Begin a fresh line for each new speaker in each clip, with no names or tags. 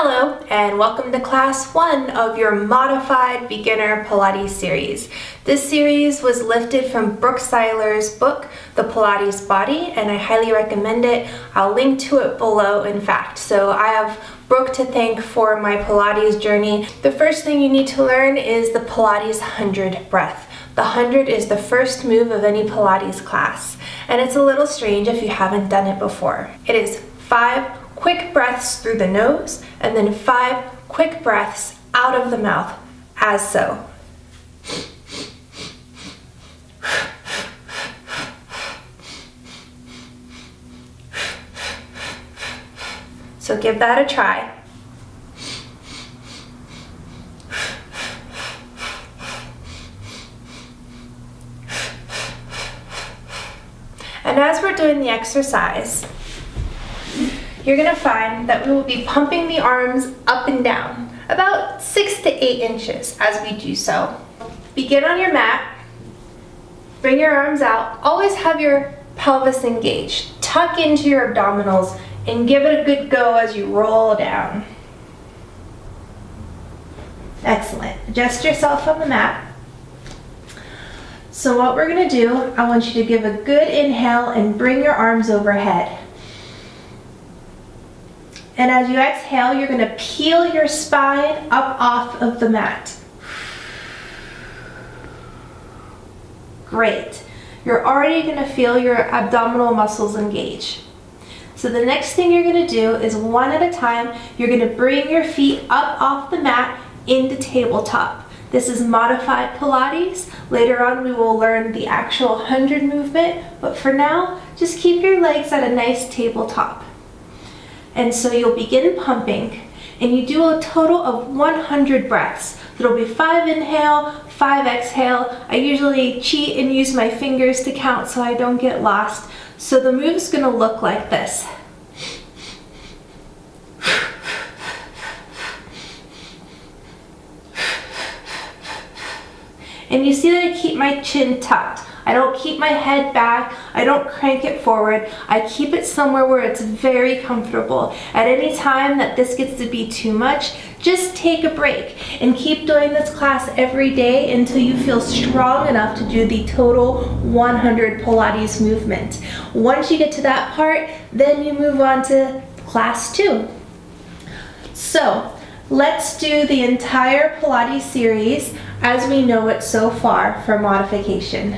Hello and welcome to class 1 of your modified beginner Pilates series. This series was lifted from Brooke Silar's book, The Pilates Body, and I highly recommend it. I'll link to it below, in fact. So I have Brooke to thank for my Pilates journey. The first thing you need to learn is the Pilates 100 breath. The 100 is the first move of any Pilates class, and it's a little strange if you haven't done it before. It is 5 quick breaths through the nose and then 5 quick breaths out of the mouth, as so. So give that a try. And as we're doing the exercise, you're going to find that we will be pumping the arms up and down, about 6 to 8 inches as we do so. Begin on your mat, bring your arms out, always have your pelvis engaged. Tuck into your abdominals and give it a good go as you roll down. Excellent. Adjust yourself on the mat. So what we're going to do, I want you to give a good inhale and bring your arms overhead. And as you exhale, you're going to peel your spine up off of the mat. Great. You're already going to feel your abdominal muscles engage. So the next thing you're going to do is one at a time, you're going to bring your feet up off the mat into tabletop. This is modified Pilates. Later on we will learn the actual 100 movement, but for now, just keep your legs at a nice tabletop. And so you'll begin pumping, and you do a total of 100 breaths. It'll be 5 inhale, 5 exhale. I usually cheat and use my fingers to count so I don't get lost. So the move's gonna look like this. And you see that I keep my chin tucked. I don't keep my head back. I don't crank it forward. I keep it somewhere where it's very comfortable. At any time that this gets to be too much, just take a break and keep doing this class every day until you feel strong enough to do the total 100 Pilates movement. Once you get to that part, then you move on to class 2. So let's do the entire Pilates series as we know it so far for modification.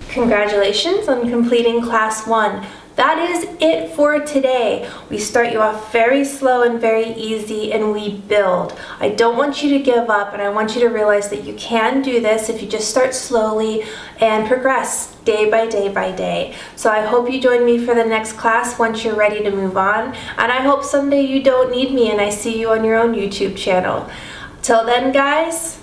Congratulations on completing class 1. That is it for today. We start you off very slow and very easy, and we build. I don't want you to give up, and I want you to realize that you can do this if you just start slowly and progress day by day by day. So I hope you join me for the next class once you're ready to move on, and I hope someday you don't need me and I see you on your own YouTube channel. Till then, guys,